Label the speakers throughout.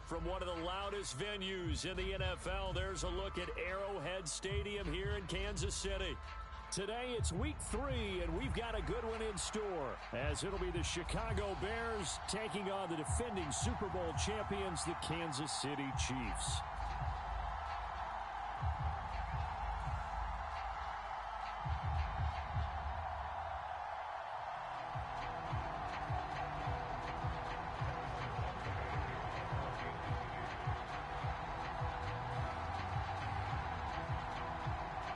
Speaker 1: from one of the loudest venues in the NFL. There's a look at Arrowhead Stadium here in Kansas City. Today it's week 3, and we've got a good one in store, as it'll be the Chicago Bears taking on the defending Super Bowl champions, the Kansas City Chiefs.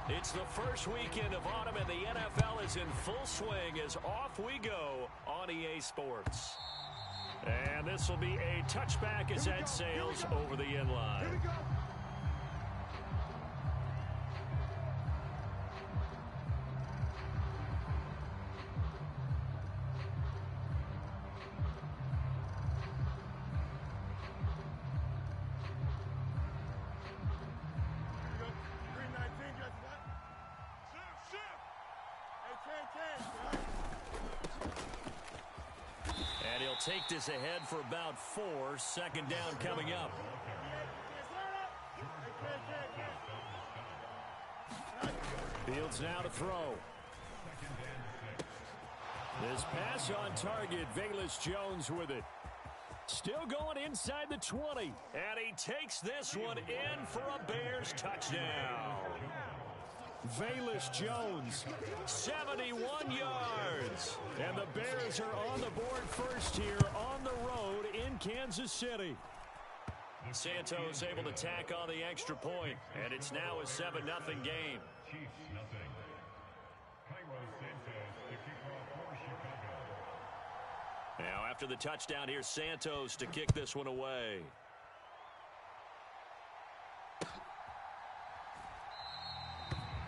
Speaker 1: It's the first weekend of autumn, and the NFL is in full swing as off we go on EA Sports. And this will be a touchback as that sails over the end line. Here we go. And he'll take this ahead for about 4. Second down coming up. Fields now to throw. This pass on target. Velus Jones with it. Still going inside the 20. And he takes this one in for a Bears touchdown. Velus Jones, 71 yards. And the Bears are on the board first here on the road in Kansas City. Santos able to tack on the extra point, and it's now a 7-0 game. Now after the touchdown, here's Santos to kick this one away.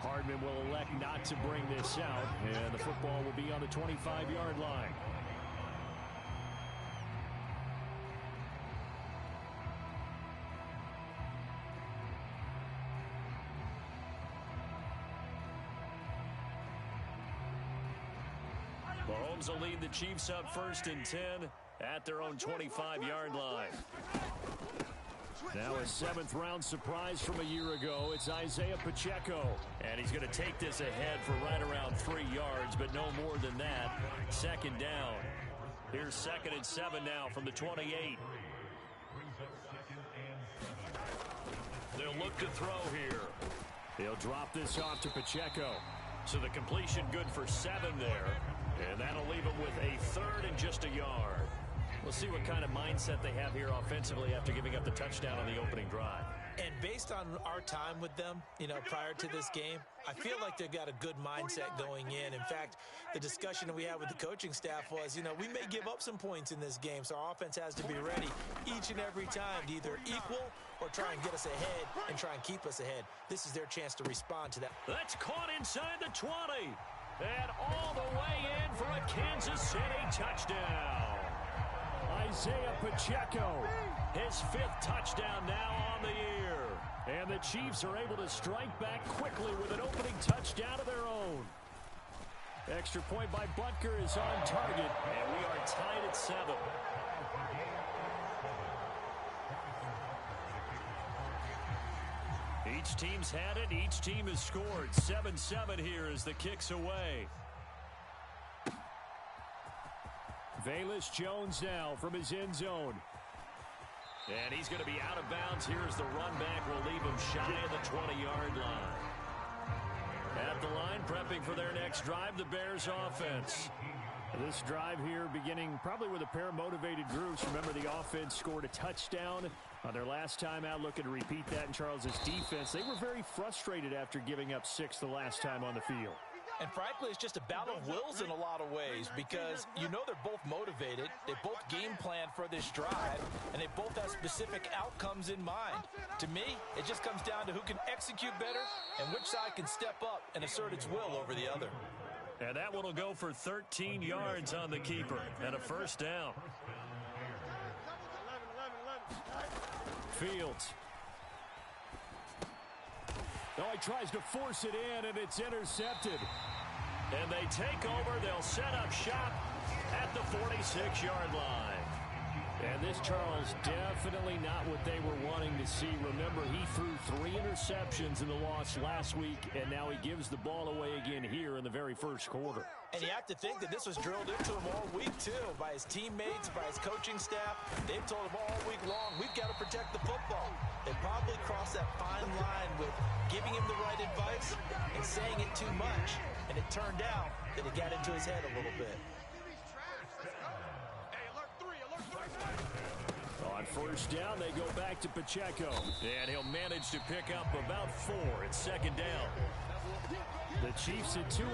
Speaker 1: Hardman will elect not to bring this out, and the football will be on the 25-yard line. Mahomes will lead the Chiefs up first and 10 at their own 25-yard line. Now a 7th-round surprise from a year ago. It's Isaiah Pacheco. And he's going to take this ahead for right around 3 yards, but no more than that. Second down. Here's 2nd and 7 now from the 28. They'll look to throw here. He'll drop this off to Pacheco. So the completion good for 7 there. And that'll leave him with a 3rd and just a yard. We'll see what kind of mindset they have here offensively after giving up the touchdown on the opening drive.
Speaker 2: And based on our time with them, prior to this game, I feel like they've got a good mindset going in. In fact, the discussion that we had with the coaching staff was, we may give up some points in this game, so our offense has to be ready each and every time to either equal or try and get us ahead and try and keep us ahead. This is their chance to respond to that.
Speaker 1: That's caught inside the 20. And all the way in for a Kansas City touchdown. Isaiah Pacheco, his 5th touchdown now on the year. And the Chiefs are able to strike back quickly with an opening touchdown of their own. Extra point by Butker is on target, and we are tied at 7. Each team's had it. Each team has scored. 7-7 here as the kick's away. Velus Jones now from his end zone. And he's going to be out of bounds. Here's the run back. Will leave him shy of the 20-yard line. At the line, prepping for their next drive, the Bears offense. This drive here beginning probably with a pair of motivated groups. Remember, the offense scored a touchdown on their last time out, looking to repeat that in Charles's defense. They were very frustrated after giving up 6 the last time on the field.
Speaker 2: And frankly, it's just a battle of wills in a lot of ways because they're both motivated. They both game plan for this drive, and they both have specific outcomes in mind. To me, it just comes down to who can execute better and which side can step up and assert its will over the other.
Speaker 1: And that one will go for 13 yards on the keeper and a first down. Fields. Now he tries to force it in, and it's intercepted. And they take over. They'll set up shop at the 46-yard line. And this, Charles, definitely not what they were wanting to see. Remember, he threw 3 interceptions in the loss last week, and now he gives the ball away again here in the very first quarter.
Speaker 2: And you have to think that this was drilled into him all week, too, by his teammates, by his coaching staff. They've told him all week long, we've got to protect the football. They probably crossed that fine line with giving him the right advice and saying it too much. And it turned out that it got into his head a little bit.
Speaker 1: On first down, they go back to Pacheco. And he'll manage to pick up about 4. It's second down. The Chiefs at 2-0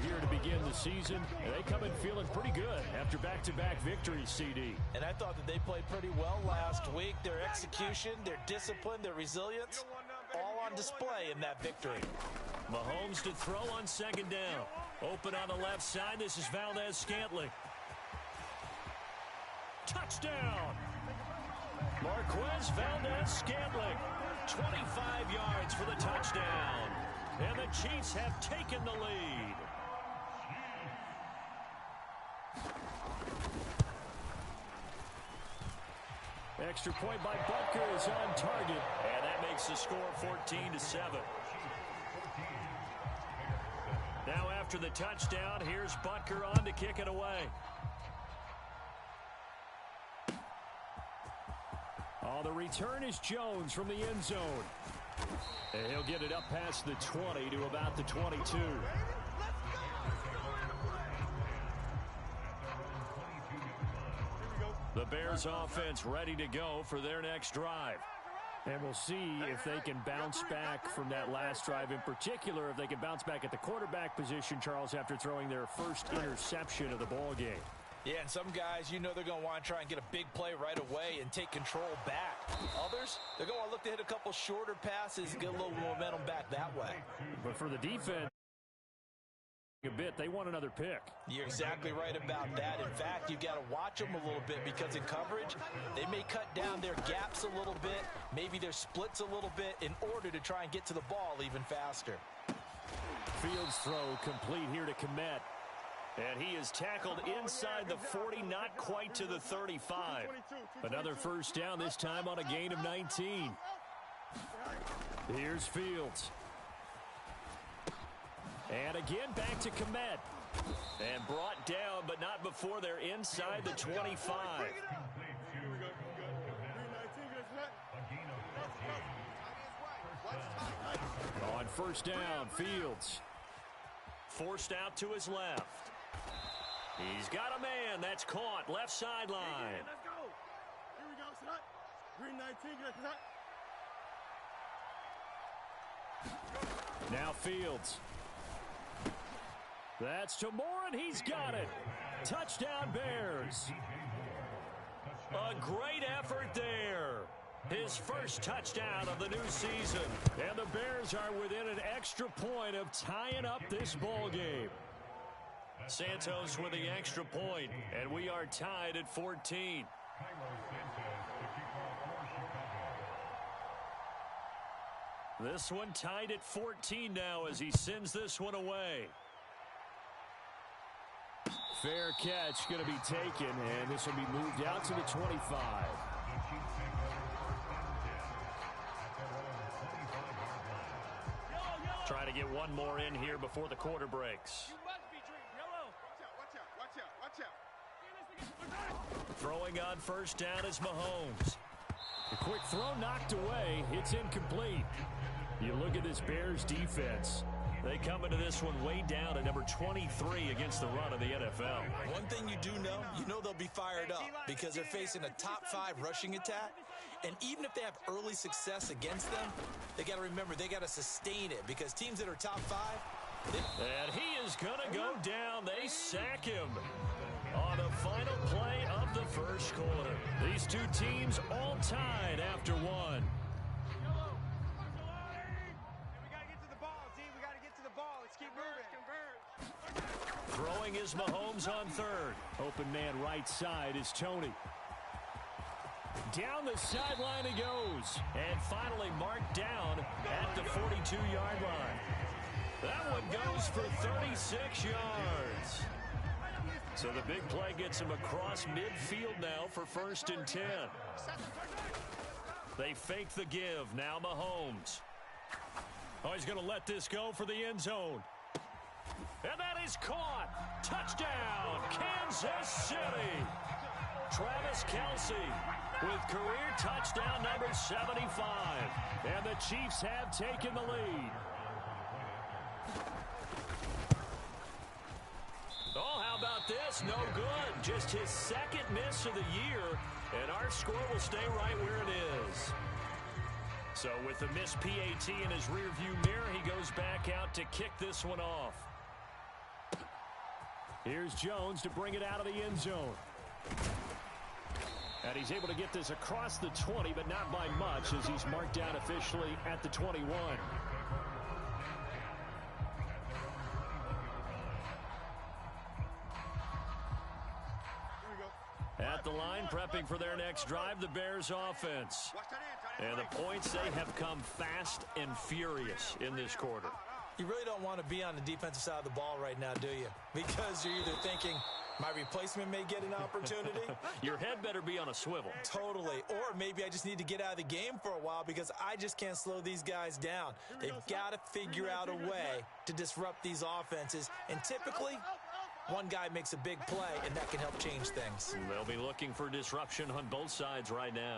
Speaker 1: here to begin the season. And they come in feeling pretty good after back-to-back victories, CD.
Speaker 2: And I thought that they played pretty well last week. Their execution, their discipline, their resilience, all on display in that victory.
Speaker 1: Mahomes to throw on second down. Open on the left side. This is Valdez-Scantling. Touchdown! Marquez Valdez-Scantling. 25 yards for the touchdown. And the Chiefs have taken the lead. Extra point by Butker is on target. And that makes the score 14-7. Now after the touchdown, here's Butker on to kick it away. Oh, the return is Jones from the end zone. And he'll get it up past the 20 to about the 22. The Bears offense ready to go for their next drive. And we'll see if they can bounce back from that last drive. In particular, if they can bounce back at the quarterback position, Charles, after throwing their first interception of the ball game.
Speaker 2: Yeah, and some guys, you know they're going to want to try and get a big play right away and take control back. Others, they're going to want to look to hit a couple shorter passes and get a little momentum back that way.
Speaker 1: But for the defense, a bit, they want another pick.
Speaker 2: You're exactly right about that. In fact, you've got to watch them a little bit because in coverage, they may cut down their gaps a little bit, maybe their splits a little bit in order to try and get to the ball even faster.
Speaker 1: Fields throw complete here to Kmet. And he is tackled inside the 40, not quite to the 35. Another first down, this time on a gain of 19. Here's Fields. And again back to Kmet. And brought down, but not before they're inside the 25. On first down, Fields. Forced out to his left. He's got a man. That's caught. Left sideline.
Speaker 3: Let's go. Here we go, son. Green 19.
Speaker 1: Now Fields. That's to Moore, and he's got it. Touchdown, Bears. A great effort there. His first touchdown of the new season. And the Bears are within an extra point of tying up this ball game. Santos with the extra point, and we are tied at 14. This one tied at 14 now as he sends this one away. Fair catch going to be taken, and this will be moved out to the 25. Trying to get one more in here before the quarter breaks. Throwing on first down is Mahomes. The quick throw knocked away. It's incomplete. You look at this Bears defense. They come into this one way down at number 23 against the run of the NFL.
Speaker 2: One thing you do know, they'll be fired up because they're facing a top 5 rushing attack. And even if they have early success against them, they got to remember they got to sustain it because teams that are top 5.
Speaker 1: And he is going to go down. They sack him on the final play of the first quarter. These two teams all tied after one. Throwing is Mahomes on third. Open man right side is Tony. Down the sideline he goes. And finally marked down at the 42-yard line. That one goes for 36 yards. So the big play gets him across midfield now for 1st and 10. They fake the give. Now Mahomes. Oh, he's going to let this go for the end zone. And that is caught. Touchdown, Kansas City. Travis Kelce with career touchdown number 75. And the Chiefs have taken the lead. Oh, how about this? No good. Just his 2nd miss of the year. And our score will stay right where it is. So with the missed PAT in his rearview mirror, he goes back out to kick this one off. Here's Jones to bring it out of the end zone. And he's able to get this across the 20, but not by much, as he's marked down officially at the 21. At the line, prepping for their next drive, the Bears offense. And the points, they have come fast and furious in this quarter.
Speaker 2: You really don't want to be on the defensive side of the ball right now, do you? Because you're either thinking, my replacement may get an opportunity.
Speaker 1: Your head better be on a swivel.
Speaker 2: Totally. Or maybe I just need to get out of the game for a while because I just can't slow these guys down. They've got to figure out a way to disrupt these offenses. And typically, one guy makes a big play, and that can help change things.
Speaker 1: They'll be looking for disruption on both sides right now.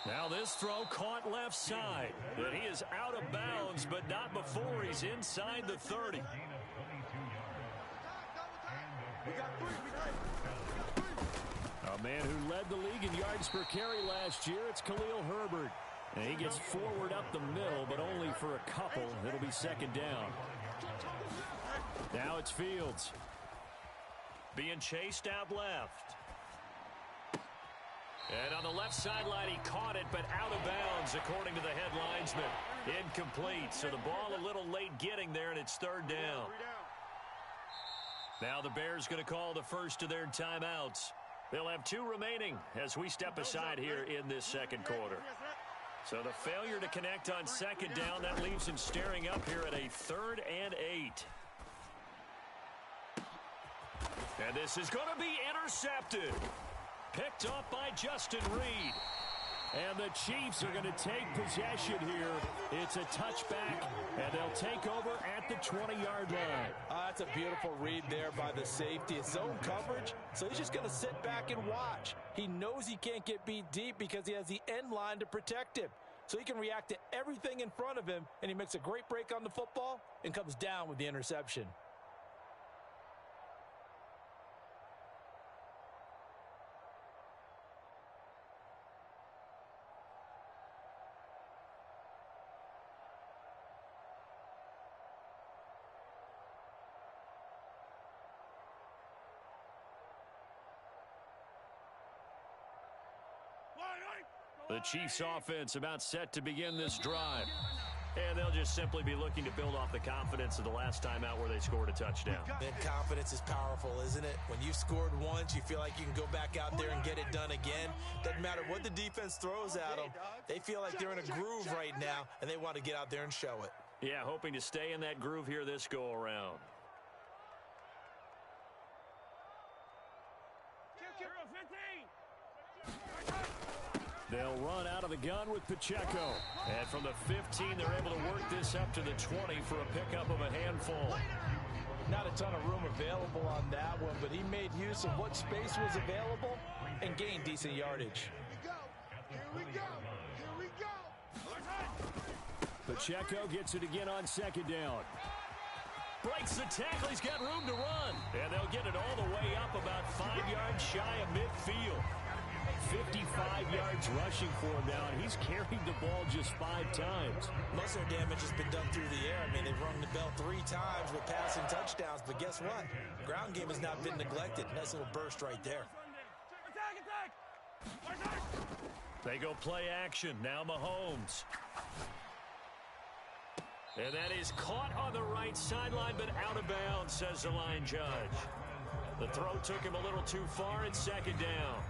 Speaker 1: Now this throw caught left side. And he is out of bounds, but not before he's inside the 30. A man who led the league in yards per carry last year, it's Khalil Herbert. And he gets forward up the middle, but only for a couple. It'll be 2nd down. Now it's Fields. Being chased out left. And on the left sideline, he caught it, but out of bounds, according to the head linesman. Incomplete, so the ball a little late getting there, and it's 3rd down. Now the Bears going to call the first of their timeouts. They'll have 2 remaining as we step aside here in this 2nd quarter. So the failure to connect on 2nd down, that leaves him staring up here at a 3rd and 8. And this is going to be intercepted. Picked off by Justin Reed. And the Chiefs are going to take possession here. It's a touchback, and they'll take over at the 20-yard line.
Speaker 2: That's a beautiful read there by the safety. It's zone coverage, so he's just going to sit back and watch. He knows he can't get beat deep because he has the end line to protect him. So he can react to everything in front of him, and he makes a great break on the football and comes down with the interception.
Speaker 1: The Chiefs offense about set to begin this drive. And they'll just simply be looking to build off the confidence of the last time out where they scored a touchdown.
Speaker 2: And confidence is powerful, isn't it? When you've scored once, you feel like you can go back out there and get it done again. Doesn't matter what the defense throws at them. They feel like they're in a groove right now, and they want to get out there and show it.
Speaker 1: Yeah, hoping to stay in that groove here this go-around. They'll run out of the gun with Pacheco. And from the 15, they're able to work this up to the 20 for a pickup of a handful.
Speaker 2: Not a ton of room available on that one, but he made use of what space was available and gained decent yardage.
Speaker 3: Here we go. Here we go.
Speaker 1: Pacheco gets it again on 2nd down. Breaks the tackle. He's got room to run. And they'll get it all the way up about 5 yards shy of midfield. 55 yards rushing for him now, and he's carried the ball just 5 times.
Speaker 2: Most of their damage has been done through the air. I mean, they've rung the bell 3 times with passing touchdowns, but guess what? Ground game has not been neglected. Nice little burst right there.
Speaker 1: They go play action. Now Mahomes. And that is caught on the right sideline, but out of bounds, says the line judge. The throw took him a little too far. It's 2nd down.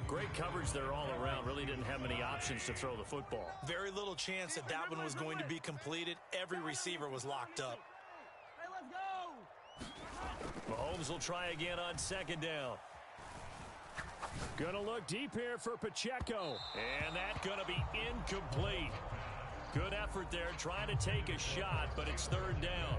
Speaker 1: Great coverage there all around. Really didn't have many options to throw the football.
Speaker 2: Very little chance that that one was going to be completed. Every receiver was locked up.
Speaker 3: Hey, let's go.
Speaker 1: Mahomes will try again on second down. Gonna look deep here for Pacheco. And that's gonna be incomplete. Good effort there, trying to take a shot, but it's third down.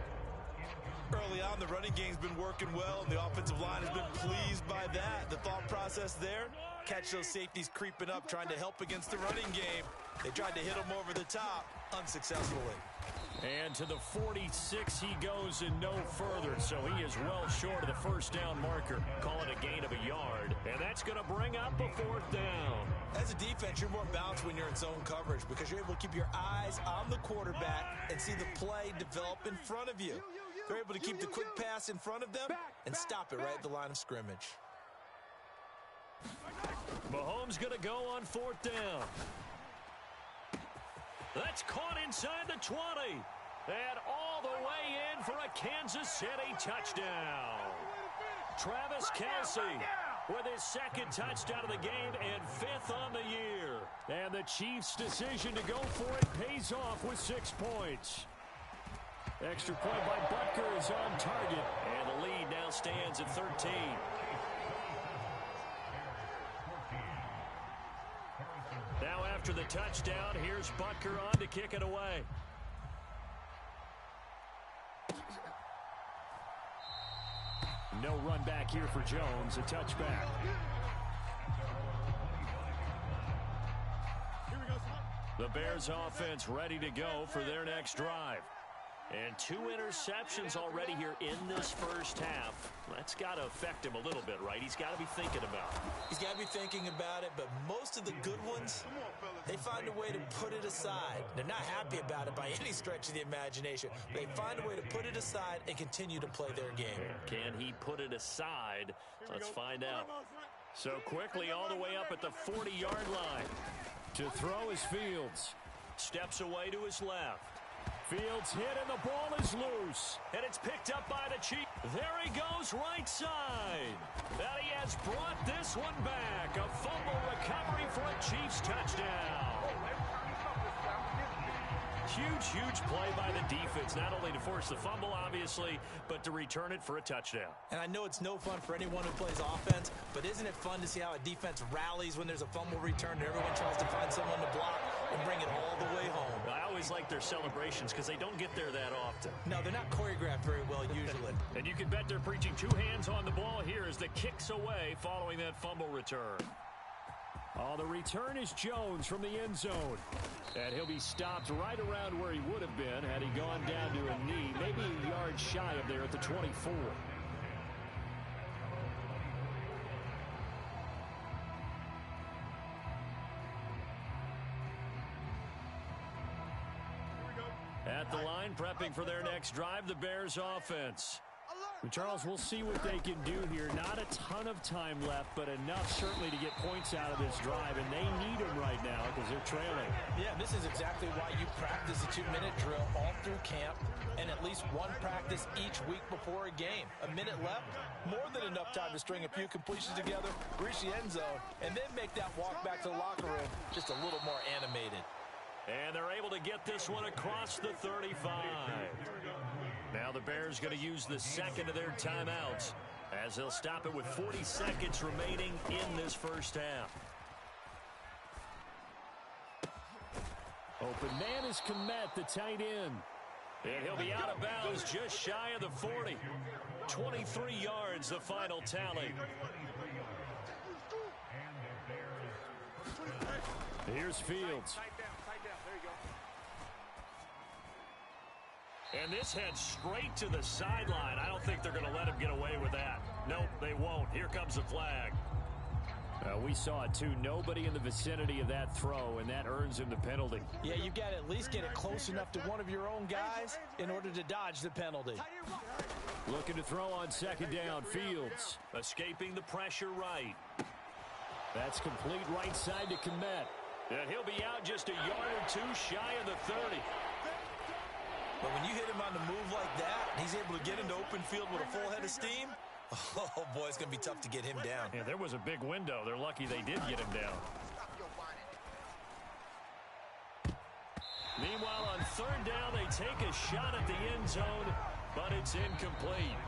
Speaker 2: Early on, the running game's been working well, and the offensive line has been pleased by that. The thought process there, catch those safeties creeping up, trying to help against the running game. They tried to hit him over the top, unsuccessfully.
Speaker 1: And to the 46 he goes and no further, so he is well short of the first down marker. Call it a gain of a yard, and that's going to bring up a fourth down.
Speaker 2: As a defense, you're more balanced when you're in zone coverage because you're able to keep your eyes on the quarterback and see the play develop in front of you. They're able to keep the quick pass in front of them and stop it right at the line of scrimmage.
Speaker 1: Mahomes going to go on fourth down. That's caught inside the 20. And all the way in for a Kansas City touchdown. Travis Kelce with his second touchdown of the game and fifth on the year. And the Chiefs' decision to go for it pays off with 6 points. Extra point by Butker is on target. And the lead now stands at 13. Now after the touchdown, here's Butker on to kick it away. No run back here for Jones, a touchback. The Bears offense ready to go for their next drive. And 2 interceptions already here in this first half. That's got to affect him a little bit, right? He's got to be thinking about it.
Speaker 2: He's got to be thinking about it, but most of the good ones, they find a way to put it aside. They're not happy about it by any stretch of the imagination. But they find a way to put it aside and continue to play their game.
Speaker 1: Can he put it aside? Let's find out. So quickly all the way up at the 40-yard line. To throw is Fields. Steps away to his left. Fields hit and the ball is loose. And it's picked up by the Chiefs. There he goes right side. And he has brought this one back. A fumble recovery for a Chiefs touchdown. Huge play by the defense, not only to force the fumble, obviously, but to return it for a touchdown.
Speaker 2: And I know it's no fun for anyone who plays offense, but isn't it fun to see how a defense rallies when there's a fumble return and everyone tries to find someone to block and bring it all the way home?
Speaker 1: I always like their celebrations because they don't get there that often.
Speaker 2: No, they're not choreographed very well usually.
Speaker 1: And you can bet they're preaching 2 hands on the ball here as the kicks away following that fumble return. Oh, the return is Jones from the end zone. And he'll be stopped right around where he would have been had he gone down to a knee, maybe a yard shy of there at the 24. At the line, prepping for their next drive, the Bears offense. And Charles, we'll see what they can do here. Not a ton of time left, but enough certainly to get points out of this drive, and they need them right now because they're trailing.
Speaker 2: Yeah, this is exactly why you practice a 2-minute drill all through camp and at least one practice each week before a game. A minute left, more than enough time to string a few completions together, reach the end zone, and then make that walk back to the locker room just a little more animated.
Speaker 1: And they're able to get this one across the 35. Now the Bears going to use the second of their timeouts as they'll stop it with 40 seconds remaining in this first half. Open man is Kmet, the tight end. And he'll be out of bounds just shy of the 40. 23 yards, the final tally. Here's Fields. And this heads straight to the sideline. I don't think they're going to let him get away with that. Nope, they won't. Here comes the flag. We saw it, too. Nobody in the vicinity of that throw, and that earns him the penalty.
Speaker 2: Yeah, you've got to at least get it close enough to one of your own guys in order to dodge the penalty.
Speaker 1: Looking to throw on second down. Fields escaping the pressure right. That's complete right side to Kmet. And he'll be out just a yard or two shy of the 30.
Speaker 2: But when you hit him on the move like that, he's able to get into open field with a full head of steam, oh, boy, it's going to be tough to get him down.
Speaker 1: Yeah, there was a big window. They're lucky they did get him down. Meanwhile, on third down, they take a shot at the end zone, but it's incomplete.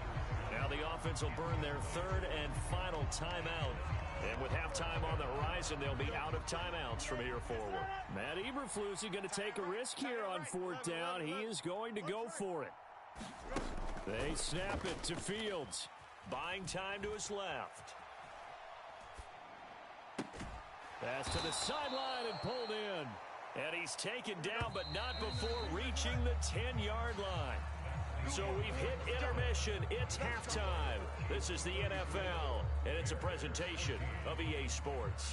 Speaker 1: Now the offense will burn their third and final timeout. And with halftime on the horizon, they'll be out of timeouts from here forward. Matt Eberflus is going to take a risk here on fourth down. He is going to go for it. They snap it to Fields. Buying time to his left. Pass to the sideline and pulled in. And he's taken down, but not before reaching the 10-yard line. So we've hit intermission. It's halftime. This is the NFL, and it's a presentation of EA Sports.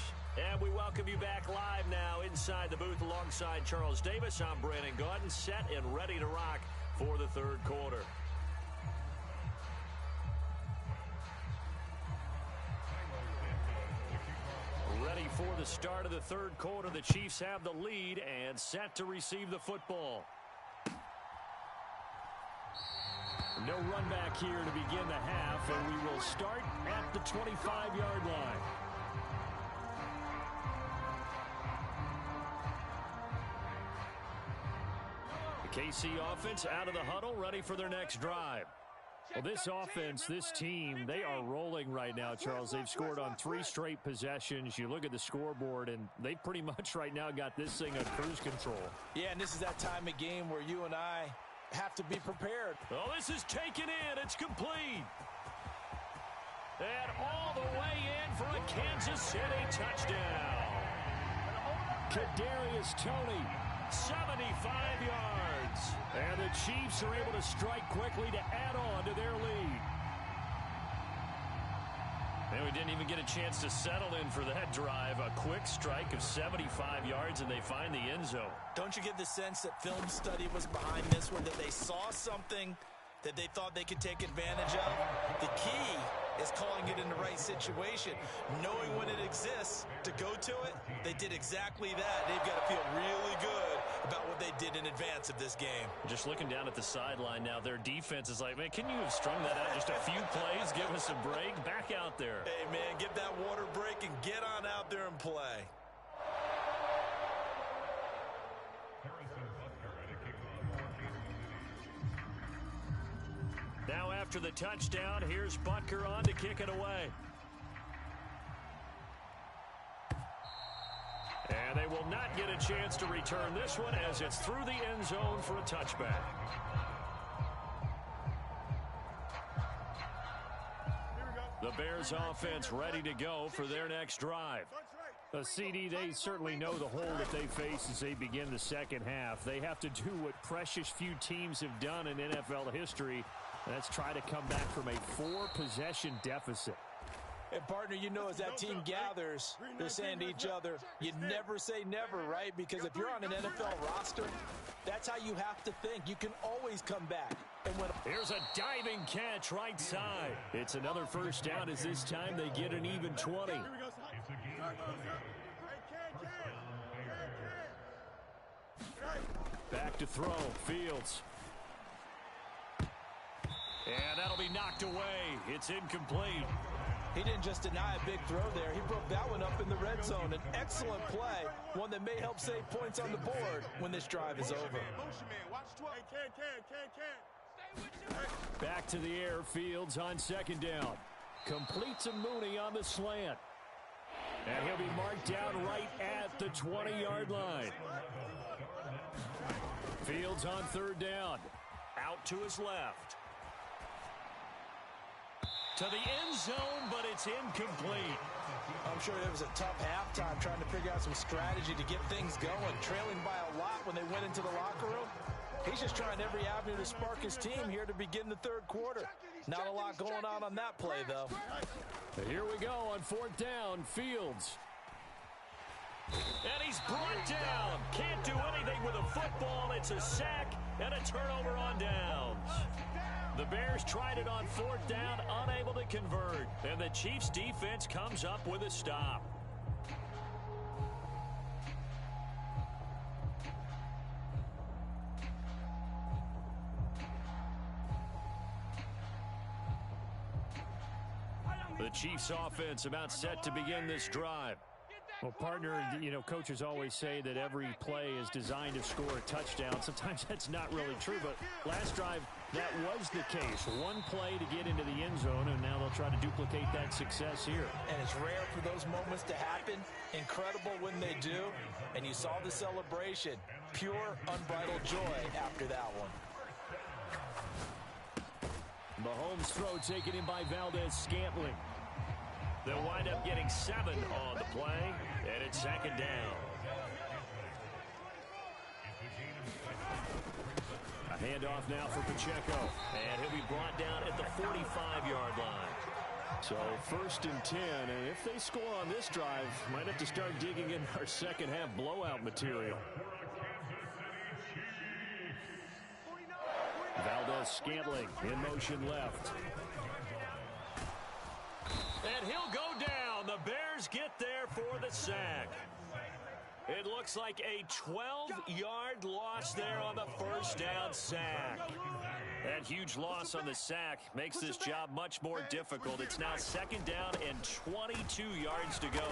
Speaker 1: And we welcome you back live now inside the booth alongside Charles Davis. I'm Brandon Gaudin, set and ready to rock for the third quarter. Ready for the start of the third quarter. The Chiefs have the lead and set to receive the football. No run back here to begin the half, and we will start at the 25-yard line. The KC offense out of the huddle, ready for their next drive. Well, this offense, this team, they are rolling right now, Charles. They've scored on 3 straight possessions. You look at the scoreboard, and they pretty much right now got this thing on cruise control.
Speaker 2: Yeah, and this is that time of game where you and I have to be prepared.
Speaker 1: Oh, this is taken in. It's complete. And all the way in for a Kansas City touchdown. Kadarius Toney, 75 yards. And the Chiefs are able to strike quickly to add on to their lead. And we didn't even get a chance to settle in for that drive. A quick strike of 75 yards, and they find the end zone.
Speaker 2: Don't you get the sense that film study was behind this one, that they saw something that they thought they could take advantage of? The key is calling it in the right situation, knowing when it exists to go to it. They did exactly that. They've got to feel really good about what they did in advance of this game.
Speaker 1: Just looking down at the sideline now, their defense is like, man, can you have strung that out just a few plays? Give us a break. Back out there.
Speaker 2: Hey, man, get that water break and get on out there and play.
Speaker 1: Now after the touchdown, here's Butker on to kick it away. And they will not get a chance to return this one as it's through the end zone for a touchback. The Bears offense ready to go for their next drive. A CD, they certainly know the hole that they face as they begin the second half. They have to do what precious few teams have done in NFL history. Let's try to come back from a 4-possession deficit.
Speaker 2: And, partner, you know, as that team gathers, they're saying to each other, you never say never, right? Because if you're on an NFL roster, that's how you have to think. You can always come back. And when
Speaker 1: here's a diving catch right side. It's another first down as this time they get an even 20. Back to throw, Fields. And that'll be knocked away. It's incomplete.
Speaker 2: He didn't just deny a big throw there. He broke that one up in the red zone. An excellent play, one that may help save points on the board when this drive is over.
Speaker 1: Back to the air, Fields on second down. Completes a Mooney on the slant. And he'll be marked down right at the 20-yard line. Fields on third down. Out to his left. To the end zone, but it's incomplete.
Speaker 2: I'm sure it was a tough halftime trying to figure out some strategy to get things going. Trailing by a lot when they went into the locker room. He's just trying every avenue to spark his team here to begin the third quarter. Not a lot going on that play, though.
Speaker 1: Here we go on fourth down. Fields. And he's brought down. Can't do anything with a football. It's a sack and a turnover on downs. The Bears tried it on fourth down, unable to convert. And the Chiefs' defense comes up with a stop. The Chiefs' offense about set to begin this drive. Well, partner, you know, coaches always say that every play is designed to score a touchdown. Sometimes that's not really true, but last drive, that was the case. One play to get into the end zone, and now they'll try to duplicate that success here.
Speaker 2: And it's rare for those moments to happen. Incredible when they do. And you saw the celebration. Pure, unbridled joy after that one.
Speaker 1: Mahomes' throw taken in by Valdez-Scantling. They'll wind up getting 7 on the play, and it's second down. A handoff now for Pacheco, and he'll be brought down at the 45-yard line. So 1st and 10, and if they score on this drive, might have to start digging in our second half blowout material. Valdez-Scantling in motion left. And he'll go down. The Bears get there for the sack. It looks like a 12-yard loss there on the first down sack. That huge loss on the sack makes this job much more difficult. It's now second down and 22 yards to go.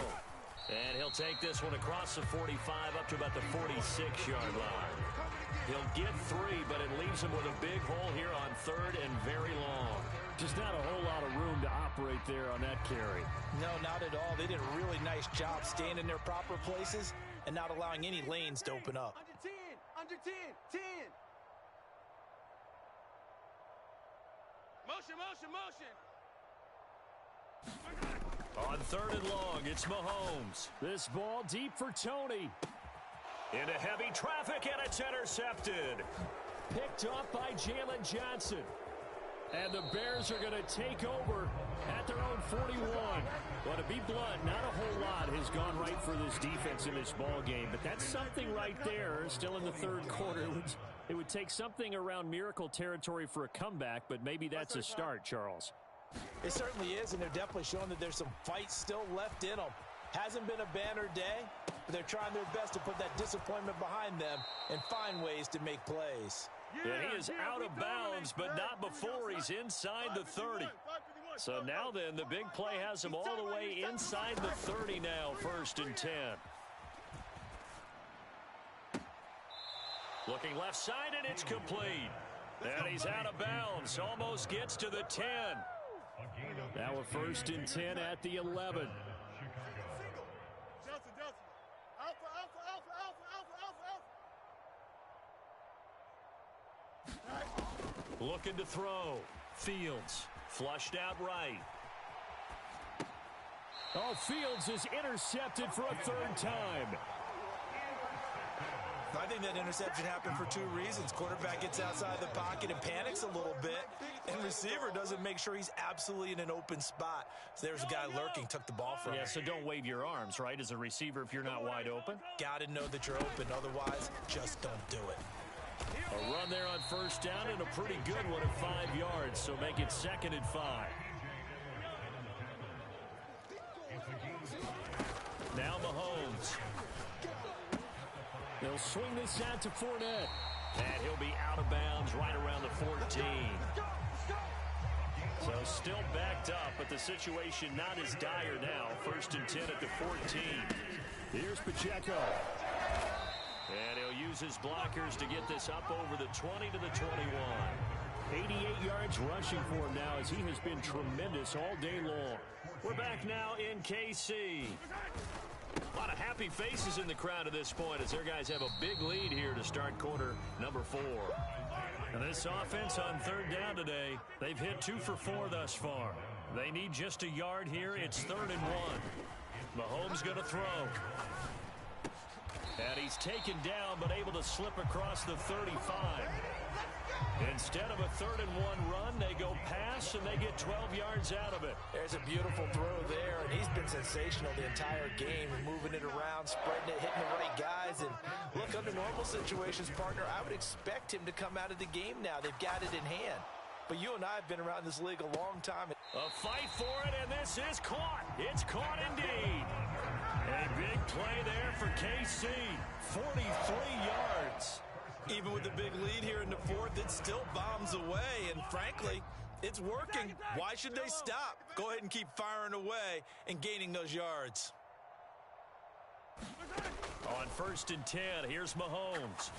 Speaker 1: And he'll take this one across the 45 up to about the 46-yard line. He'll get 3, but it leaves him with a big hole here on 3rd and very long. Just not a whole lot of room to operate there on that carry.
Speaker 2: No, not at all. They did a really nice job staying in their proper places and not allowing any lanes to open up.
Speaker 3: Under 10, 10. Motion, motion, motion.
Speaker 1: On 3rd and long, it's Mahomes. This ball deep for Tony. Into heavy traffic, and it's intercepted. Picked up by Jalen Johnson. And the Bears are going to take over at their own 41. Well, to be blunt, not a whole lot has gone right for this defense in this ball game, but that's something right there. Still in the 3rd quarter. It would take something around miracle territory for a comeback, but maybe that's a start, Charles.
Speaker 2: It certainly is, and they're definitely showing that there's some fight still left in them. Hasn't been a banner day, but they're trying their best to put that disappointment behind them and find ways to make plays.
Speaker 1: Yeah, he is out of bounds, but not before he's inside the 30. So now then, the big play has him all the way inside the 30 now, 1st and 10. Looking left side, and it's complete. And he's out of bounds, almost gets to the 10. Now a 1st and 10 at the 11. Looking to throw. Fields flushed out right. Oh, Fields is intercepted for a 3rd time.
Speaker 2: I think that interception happened for 2 reasons. Quarterback gets outside the pocket and panics a little bit, and receiver doesn't make sure he's absolutely in an open spot. So there's a guy lurking, took the ball from him.
Speaker 1: Yeah, so don't wave your arms, right, as a receiver if you're not wide open.
Speaker 2: Got to know that you're open. Otherwise, just don't do it.
Speaker 1: A run there on 1st down and a pretty good one at 5 yards, so make it 2nd and 5. Now Mahomes. They'll swing this out to Fournette. And he'll be out of bounds right around the 14. So still backed up, but the situation not as dire now. 1st and 10 at the 14. Here's Pacheco. And he'll use his blockers to get this up over the 20 to the 21. 88 yards rushing for him now as he has been tremendous all day long. We're back now in KC. A lot of happy faces in the crowd at this point as their guys have a big lead here to start quarter number 4. And this offense on 3rd down today, they've hit 2 for 4 thus far. They need just a yard here. It's 3rd and 1. Mahomes going to throw. And he's taken down but able to slip across the 35. Instead of a 3rd and 1 run, they go pass and they get 12 yards out of it.
Speaker 2: There's a beautiful throw there, and he's been sensational the entire game, moving it around, spreading it, hitting the right guys. And look, under normal situations, partner, I would expect him to come out of the game now. They've got it in hand. But you and I have been around this league a long time.
Speaker 1: A fight for it, and this is caught. It's caught indeed. A big play there for KC. 43 yards.
Speaker 2: Even with the big lead here in the 4th, it still bombs away. And frankly, it's working. Why should they stop? Go ahead and keep firing away and gaining those yards.
Speaker 1: On 1st and 10, here's Mahomes.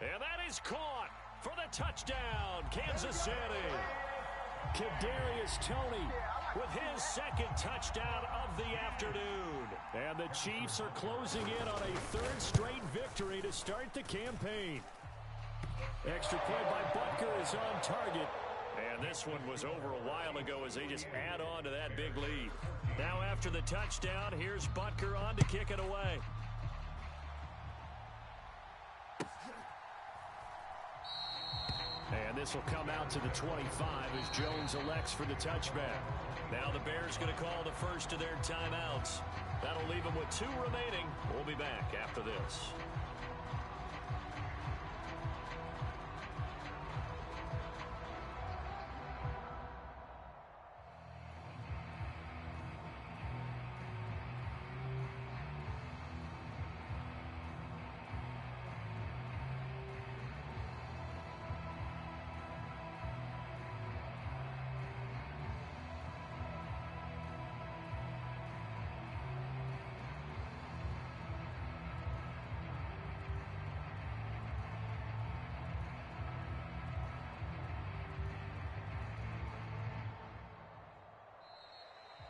Speaker 1: And that is caught for the touchdown, Kansas City. Kadarius Toney with his second touchdown of the afternoon. And the Chiefs are closing in on a 3rd straight victory to start the campaign. Extra point by Butker is on target. And this one was over a while ago as they just add on to that big lead. Now after the touchdown, here's Butker on to kick it away. And this will come out to the 25 as Jones elects for the touchback. Now the Bears going to call the first of their timeouts. That'll leave them with 2 remaining. We'll be back after this.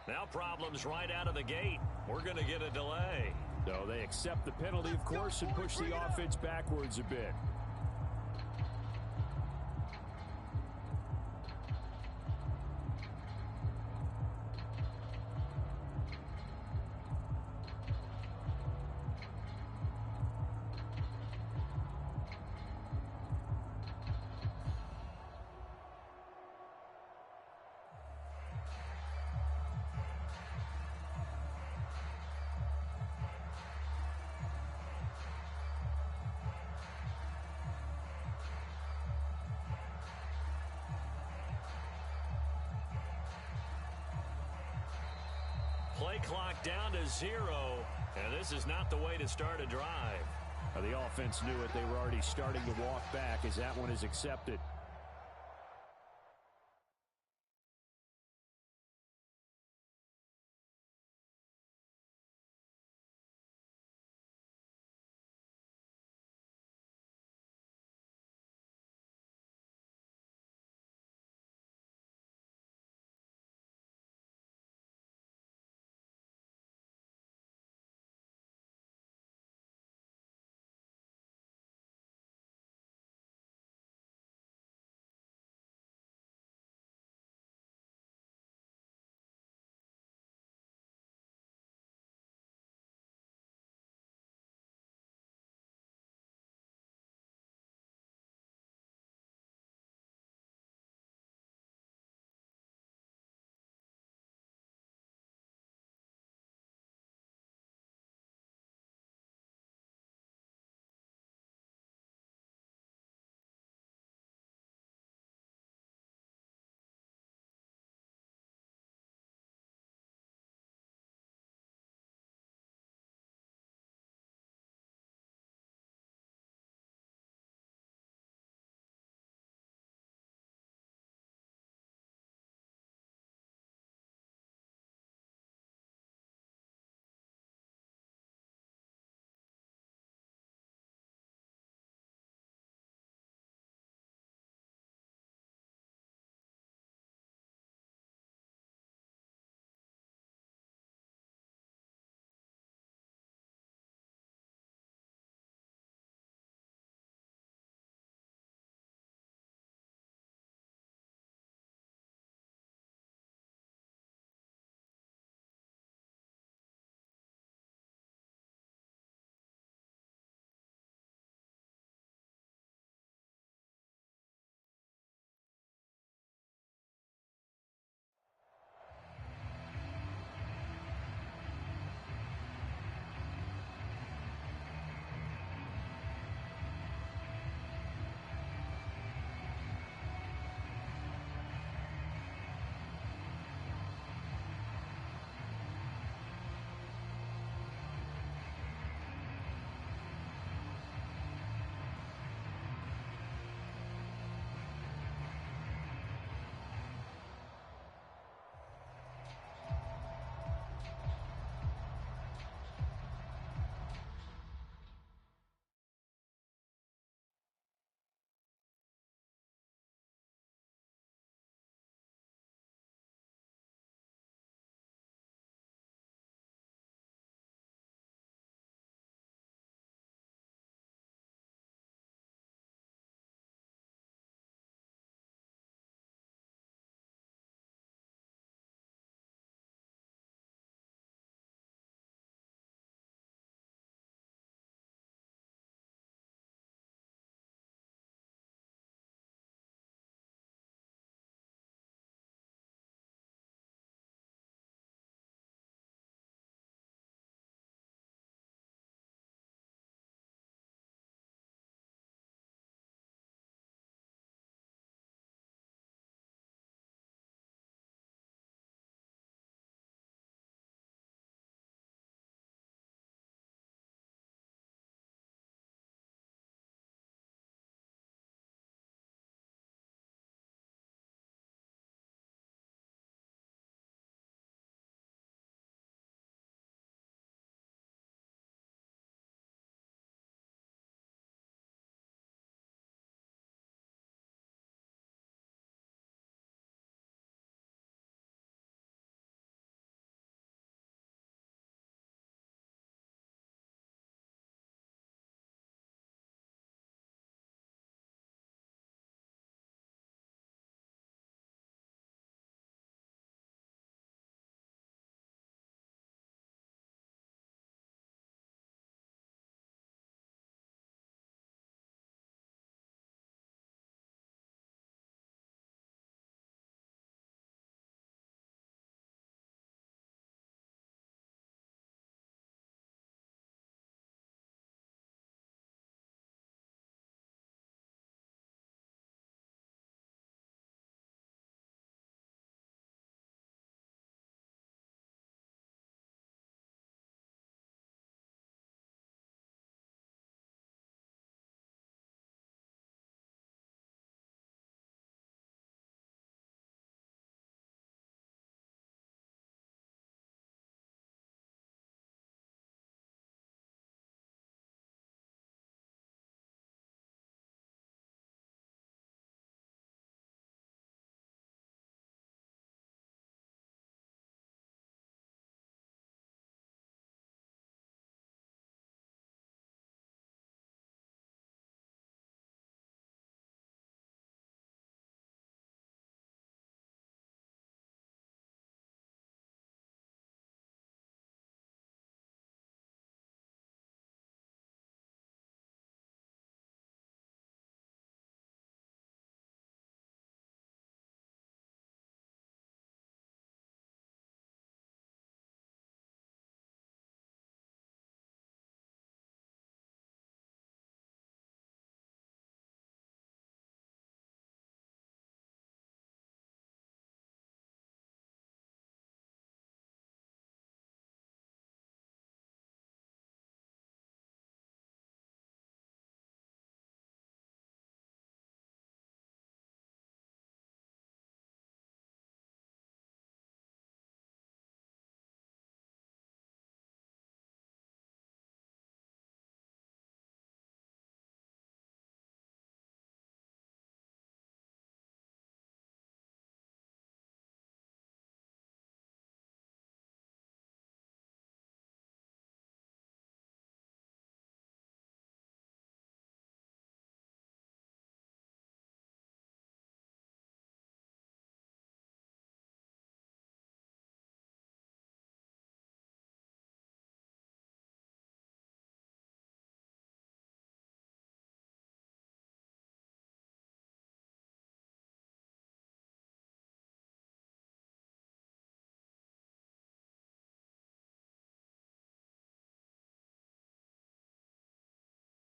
Speaker 1: Now problems right out of the gate. We're going to get a delay.
Speaker 4: No, they accept the penalty, of course, and push the offense backwards a bit.
Speaker 1: Play clock down to 0, and this is not the way to start a drive.
Speaker 4: The offense knew it. They were already starting to walk back as that one is accepted.